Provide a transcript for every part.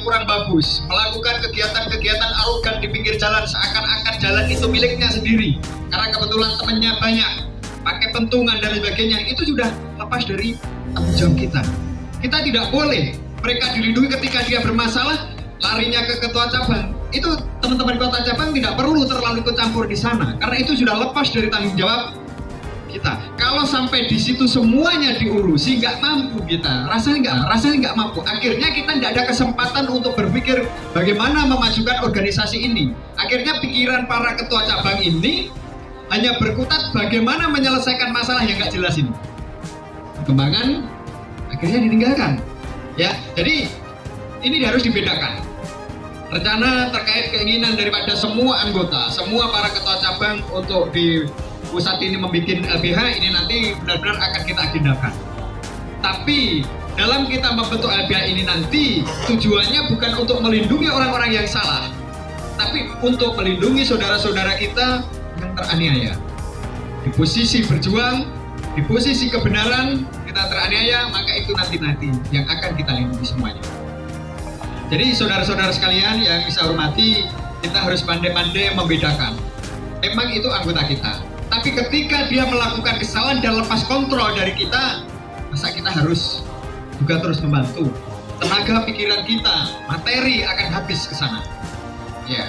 kurang bagus, melakukan kegiatan-kegiatan arogan di pinggir jalan seakan-akan jalan itu miliknya sendiri karena kebetulan temannya banyak, pakai pentungan dan sebagainya, itu sudah lepas dari tanggung jawab kita. Kita tidak boleh mereka dilindungi ketika dia bermasalah larinya ke ketua cabang. Itu teman-teman ketua cabang tidak perlu terlalu ikut campur di sana karena itu sudah lepas dari tanggung jawab kita. Kalau sampai di situ semuanya diurusi, nggak mampu kita, rasanya nggak mampu. Akhirnya kita nggak ada kesempatan untuk berpikir bagaimana memajukan organisasi ini. Akhirnya pikiran para ketua cabang ini hanya berkutat bagaimana menyelesaikan masalah yang nggak jelas ini. Perkembangan akhirnya ditinggalkan. Ya, jadi ini harus dibedakan. Rencana terkait keinginan daripada semua anggota, semua para ketua cabang untuk di pusat ini membuat LBH ini nanti benar-benar akan kita agendakan. Tapi dalam kita membentuk LBH ini nanti tujuannya bukan untuk melindungi orang-orang yang salah, tapi untuk melindungi saudara-saudara kita yang teraniaya. Di posisi berjuang, di posisi kebenaran kita teraniaya, maka itu nanti yang akan kita lindungi semuanya. Jadi saudara-saudara sekalian yang saya hormati, kita harus pandai-pandai membedakan. Emang itu anggota kita. Tapi ketika dia melakukan kesalahan dan lepas kontrol dari kita, masa kita harus juga terus membantu? Tenaga pikiran kita, materi akan habis ke sana. Ya.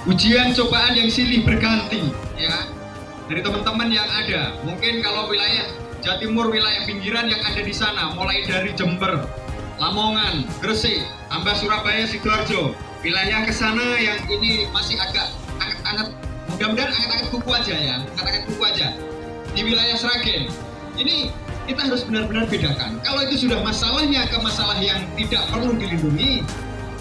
Ujian cobaan yang silih berganti, ya. Dari teman-teman yang ada, mungkin kalau wilayah Jawa Timur, wilayah pinggiran yang ada di sana, mulai dari Jember, Lamongan, Gresik, tambah Surabaya, Sidoarjo, wilayah ke sana yang ini masih agak anget-anget. Mudah-mudahan angkat-angkat kuku aja ya, angkat-angkat kuku aja. Di wilayah Sragen, ini kita harus benar-benar bedakan. Kalau itu sudah masalahnya ke masalah yang tidak perlu dilindungi,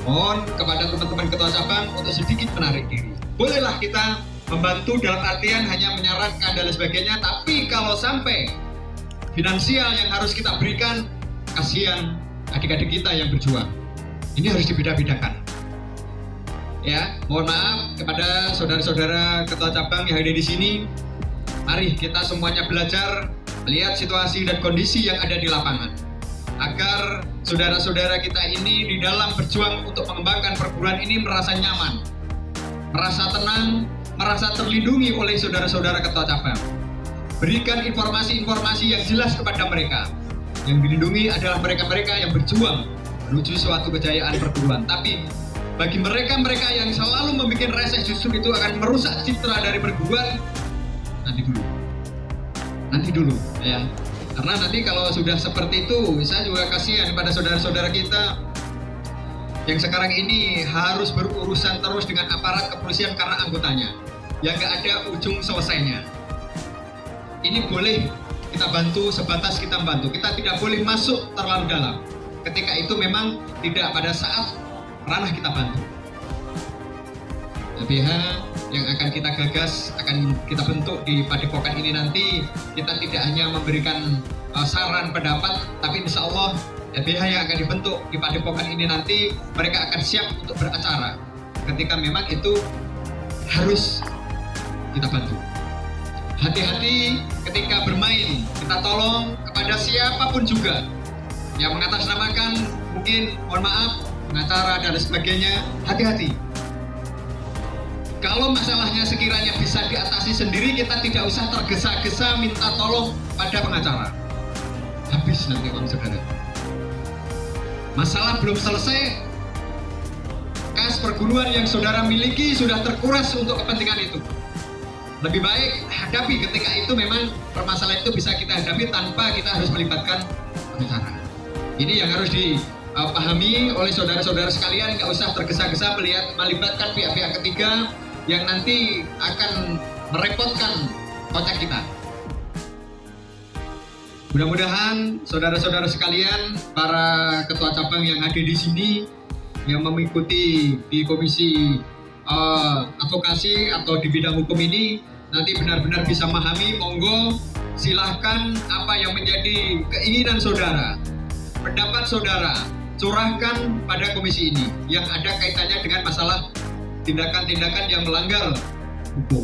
mohon kepada teman-teman ketua cabang untuk sedikit menarik diri. Bolehlah kita membantu dalam artian hanya menyarankan dan sebagainya, tapi kalau sampai finansial yang harus kita berikan, kasihan adik-adik kita yang berjuang. Ini harus dibeda-bedakan. Ya, mohon maaf kepada saudara-saudara ketua cabang yang ada di sini. Mari kita semuanya belajar melihat situasi dan kondisi yang ada di lapangan, agar saudara-saudara kita ini di dalam berjuang untuk mengembangkan perguruan ini merasa nyaman, merasa tenang, merasa terlindungi oleh saudara-saudara ketua cabang. Berikan informasi-informasi yang jelas kepada mereka. Yang dilindungi adalah mereka-mereka yang berjuang menuju suatu kejayaan perguruan. Tapi bagi mereka-mereka yang selalu membuat reseh, justru itu akan merusak citra dari perguruan. Nanti dulu ya. Karena nanti kalau sudah seperti itu, saya juga kasihan pada saudara-saudara kita yang sekarang ini harus berurusan terus dengan aparat kepolisian karena anggotanya, yang gak ada ujung selesainya. Ini boleh kita bantu sebatas kita bantu. Kita tidak boleh masuk terlalu dalam. Ketika itu memang tidak pada saat ranah kita bantu. LBH yang akan kita gagas, akan kita bentuk di padepokan ini nanti, kita tidak hanya memberikan saran pendapat, tapi insya Allah LBH yang akan dibentuk di padepokan ini nanti, mereka akan siap untuk beracara ketika memang itu harus kita bantu. Hati-hati ketika bermain, kita tolong kepada siapapun juga yang mengatasnamakan, mungkin mohon maaf, pengacara dan sebagainya, hati-hati. Kalau masalahnya sekiranya bisa diatasi sendiri, kita tidak usah tergesa-gesa minta tolong pada pengacara. Habis nanti uang saudara. Masalah belum selesai, kas perguruan yang saudara miliki sudah terkuras untuk kepentingan itu. Lebih baik hadapi ketika itu memang permasalahan itu bisa kita hadapi tanpa kita harus melibatkan pengacara. Ini yang harus dipahami oleh saudara-saudara sekalian, nggak usah tergesa-gesa melibatkan pihak-pihak ketiga yang nanti akan merepotkan kocak kita. Mudah-mudahan saudara-saudara sekalian, para ketua cabang yang ada di sini, yang mengikuti di komisi advokasi atau di bidang hukum ini, nanti benar-benar bisa memahami. Monggo silahkan apa yang menjadi keinginan saudara, pendapat saudara, curahkan pada komisi ini yang ada kaitannya dengan masalah tindakan-tindakan yang melanggar hukum,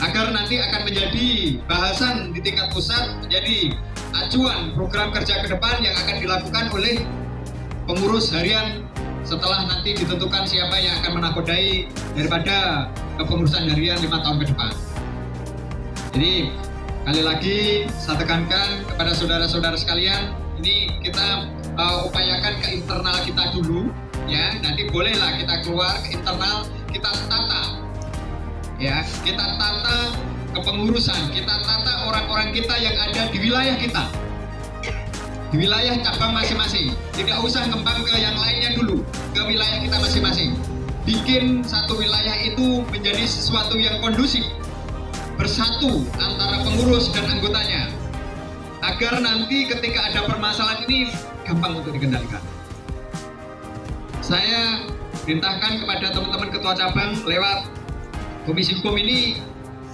agar nanti akan menjadi bahasan di tingkat pusat, menjadi acuan program kerja ke depan yang akan dilakukan oleh pengurus harian setelah nanti ditentukan siapa yang akan menakodai daripada kepengurusan harian 5 tahun ke depan. Jadi kali lagi saya tekankan kepada saudara-saudara sekalian, ini kita upayakan ke internal kita dulu, ya. Nanti bolehlah kita keluar ke internal, kita tata, ya. Kita tata kepengurusan, kita tata orang-orang kita yang ada di wilayah kita, di wilayah cabang masing-masing. Tidak usah kembang ke yang lainnya dulu, ke wilayah kita masing-masing. Bikin satu wilayah itu menjadi sesuatu yang kondusif, bersatu antara pengurus dan anggotanya, agar nanti ketika ada permasalahan ini gampang untuk dikendalikan. Saya perintahkan kepada teman-teman ketua cabang lewat komisi hukum ini,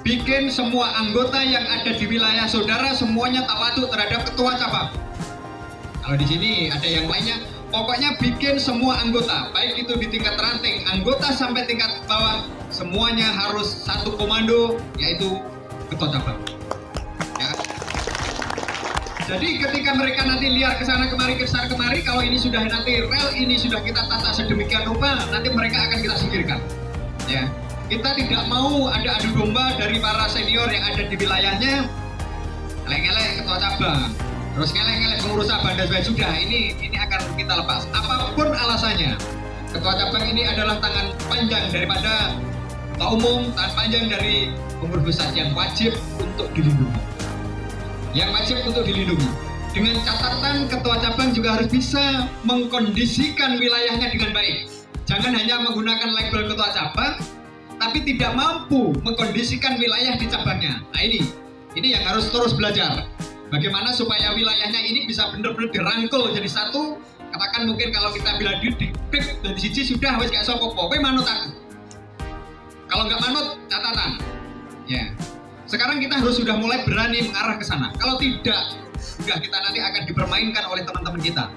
bikin semua anggota yang ada di wilayah saudara semuanya tawaduk terhadap ketua cabang. Kalau di sini ada yang lainnya, pokoknya bikin semua anggota, baik itu di tingkat ranting, anggota sampai tingkat bawah, semuanya harus satu komando, yaitu ketua cabang. Ya. Jadi ketika mereka nanti liar ke sana kemari, kalau ini sudah nanti rel ini sudah kita tata sedemikian rupa, nanti mereka akan kita singkirkan. Ya. Kita tidak mau ada adu domba dari para senior yang ada di wilayahnya, ngelek-ngelek ketua cabang, terus ngelek-ngelek pengurus cabang, dan sudah ini akan kita lepas. Apapun alasannya, ketua cabang ini adalah tangan panjang daripada ketua umum, tangan panjang dari pengurus pusat yang wajib untuk dilindungi. Yang wajib untuk dilindungi. Dengan catatan ketua cabang juga harus bisa mengkondisikan wilayahnya dengan baik. Jangan hanya menggunakan label ketua cabang, tapi tidak mampu mengkondisikan wilayah di cabangnya. Nah ini yang harus terus belajar. Bagaimana supaya wilayahnya ini bisa benar-benar dirangkul jadi satu. Katakan mungkin kalau kita bilang di pip dan di siji sudah wes gak sopo-popo, manut aku. Kalau nggak manut, catatan. Ya. Sekarang kita harus sudah mulai berani mengarah ke sana. Kalau tidak, sudah kita nanti akan dipermainkan oleh teman-teman kita.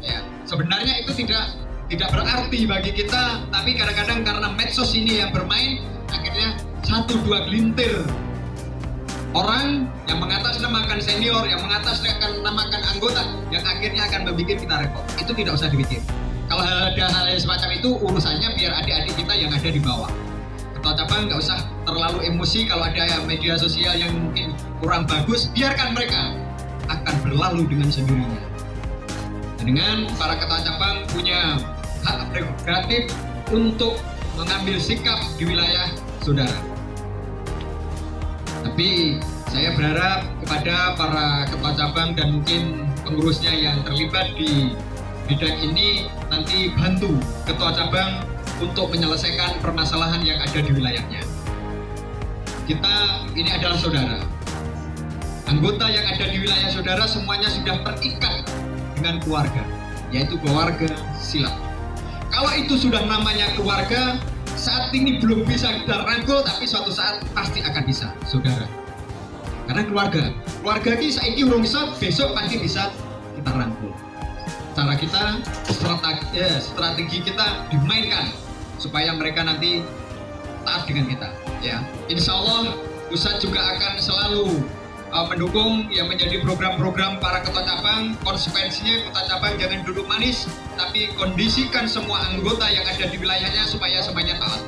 Ya. Sebenarnya itu tidak berarti bagi kita, tapi kadang-kadang karena medsos ini yang bermain, akhirnya 1-2 gelintir orang yang mengatasnamakan senior, yang mengatasnamakan anggota, yang akhirnya akan membuat kita repot. Itu tidak usah dipikir. Kalau ada hal yang semacam itu, urusannya biar adik-adik kita yang ada di bawah. Ketua cabang nggak usah terlalu emosi. Kalau ada media sosial yang mungkin kurang bagus, biarkan mereka, akan berlalu dengan sendirinya. Dengan para ketua cabang punya hak prerogatif untuk mengambil sikap di wilayah saudara. Tapi saya berharap kepada para ketua cabang dan mungkin pengurusnya yang terlibat di bidang ini, nanti bantu ketua cabang untuk menyelesaikan permasalahan yang ada di wilayahnya. Kita ini adalah saudara. Anggota yang ada di wilayah saudara semuanya sudah terikat dengan keluarga, yaitu keluarga silat. Kalau itu sudah namanya keluarga, saat ini belum bisa kita rangkul, tapi suatu saat pasti akan bisa, saudara. Karena keluarga ini saiki urung bisa, besok pasti bisa kita rangkul. Cara kita, strategi kita dimainkan supaya mereka nanti taat dengan kita. Ya, insya Allah pusat juga akan selalu mendukung yang menjadi program-program para ketua cabang. Konsekuensinya ketua cabang jangan duduk manis, tapi kondisikan semua anggota yang ada di wilayahnya supaya semuanya taat.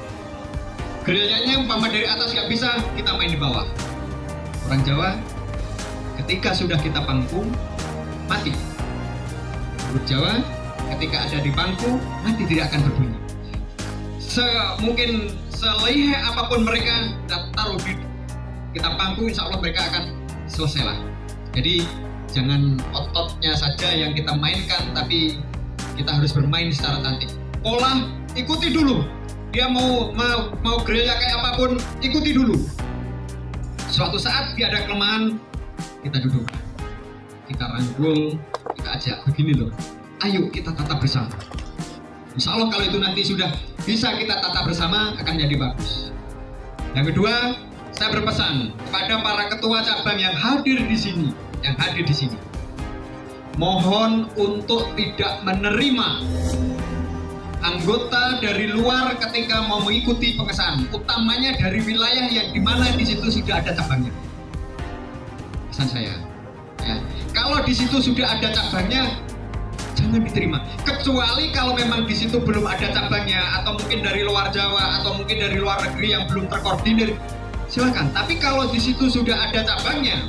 Gerilanya umpama dari atas nggak bisa, kita main di bawah. Orang Jawa, ketika sudah kita pangku, mati. Menurut Jawa, ketika ada di pangku, mati tidak akan berbunyi. Mungkin selihai apapun mereka taruh di kita pangku, insya Allah mereka akan selesailah. Jadi jangan ototnya saja yang kita mainkan, tapi kita harus bermain secara cantik. Pola ikuti dulu. Dia mau gerilya kayak apapun, ikuti dulu. Suatu saat dia ada kelemahan, kita duduk, kita rangkul, kita ajak begini loh. Ayo kita tatap bersama. Insya Allah kalau itu nanti sudah bisa kita tata bersama, akan jadi bagus. Yang kedua, saya berpesan kepada para ketua cabang yang hadir di sini, mohon untuk tidak menerima anggota dari luar ketika mau mengikuti pengesahan, utamanya dari wilayah yang dimana di situ sudah ada cabangnya. Pesan saya, ya. Kalau di situ sudah ada cabangnya, jangan diterima. Kecuali kalau memang di situ belum ada cabangnya, atau mungkin dari luar Jawa, atau mungkin dari luar negeri yang belum terkoordinir, silakan. Tapi kalau di situ sudah ada cabangnya,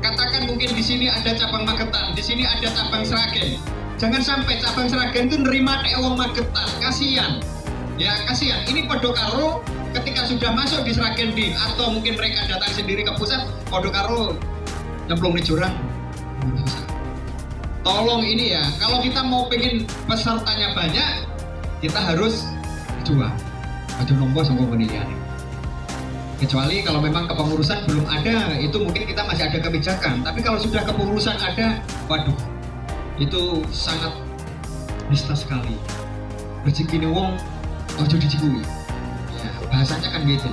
katakan mungkin di sini ada cabang Magetan, di sini ada cabang Sragen. Jangan sampai cabang Sragen itu nerima wong Magetan, kasihan. Ya kasihan. Ini podo karo ketika sudah masuk di Sragen atau mungkin mereka datang sendiri ke pusat, podo karo nyemplung di jurang. Tolong ini ya, kalau kita mau pengen pesertanya banyak, kita harus jual. Aduh nombor sama penilaian. Kecuali kalau memang kepengurusan belum ada, itu mungkin kita masih ada kebijakan. Tapi kalau sudah kepengurusan ada, waduh, itu sangat nista sekali. Rezeki wong ojo dicikui. Ya, bahasanya kan gitu.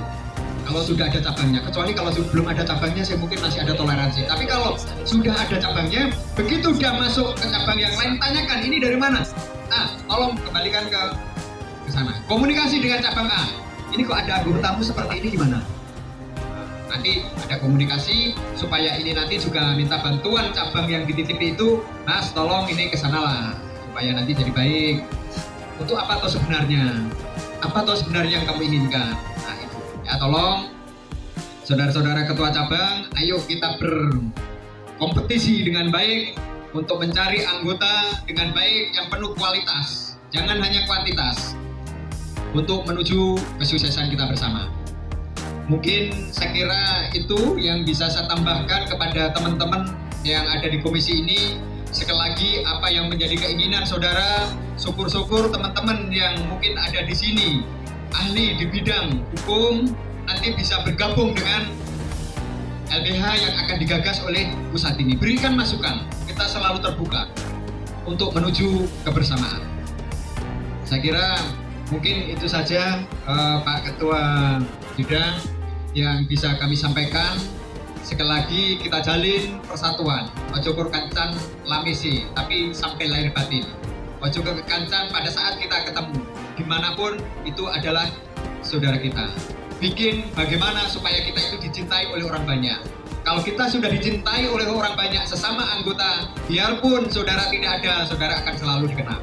Kalau sudah ada cabangnya, kecuali kalau belum ada cabangnya, saya mungkin masih ada toleransi. Tapi kalau sudah ada cabangnya, begitu dia masuk ke cabang yang lain, tanyakan ini dari mana. Nah, tolong kembalikan ke sana. Komunikasi dengan cabang A. Ini kok ada anggotanya seperti ini gimana? Nanti ada komunikasi supaya ini nanti juga minta bantuan cabang yang dititipi itu, Mas, tolong ini ke sana lah supaya nanti jadi baik. Untuk apa toh sebenarnya? Apa toh sebenarnya yang kamu inginkan? Ya tolong saudara-saudara ketua cabang, ayo kita berkompetisi dengan baik untuk mencari anggota dengan baik yang penuh kualitas, jangan hanya kuantitas, untuk menuju kesuksesan kita bersama. Mungkin saya kira itu yang bisa saya tambahkan kepada teman-teman yang ada di komisi ini. Sekali lagi, apa yang menjadi keinginan saudara, syukur-syukur teman-teman yang mungkin ada di sini ahli di bidang hukum nanti bisa bergabung dengan LBH yang akan digagas oleh pusat ini. Berikan masukan, kita selalu terbuka untuk menuju kebersamaan. Saya kira mungkin itu saja Pak Ketua Bidang yang bisa kami sampaikan. Sekali lagi kita jalin persatuan, ojo kancan lamisi, tapi sampai lahir batin. Ojo kancan pada saat kita ketemu, dimanapun itu adalah saudara kita. Bikin bagaimana supaya kita itu dicintai oleh orang banyak. Kalau kita sudah dicintai oleh orang banyak sesama anggota, biarpun saudara tidak ada, saudara akan selalu dikenal.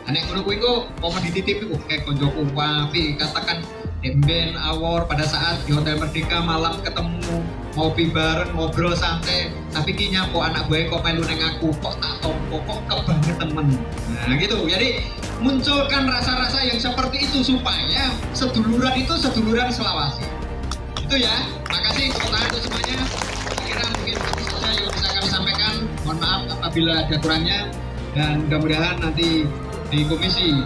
Anek ngono kuwi kok mau dititipi kayak konjoku wapi, katakan demben awor pada saat di Hotel Merdeka malam ketemu ngopi bareng ngobrol santai, tapi kinya kok anak gue kok melu neng aku, kok tak tompo, kok kebanget temen. Nah gitu, jadi munculkan rasa-rasa yang seperti itu supaya seduluran itu seduluran selawasi. Itu ya, makasih untuk semuanya. Kira mungkin itu saja yang bisa kami sampaikan. Mohon maaf apabila ada kurangnya, dan mudah-mudahan nanti di komisi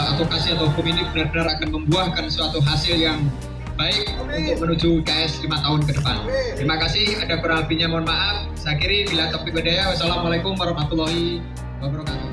advokasi atau hukum ini benar-benar akan membuahkan suatu hasil yang baik untuk menuju KS 5 tahun ke depan. Terima kasih, ada kurang lebihnya mohon maaf. Saya kiri bila topik bedaya. Wassalamualaikum warahmatullahi wabarakatuh.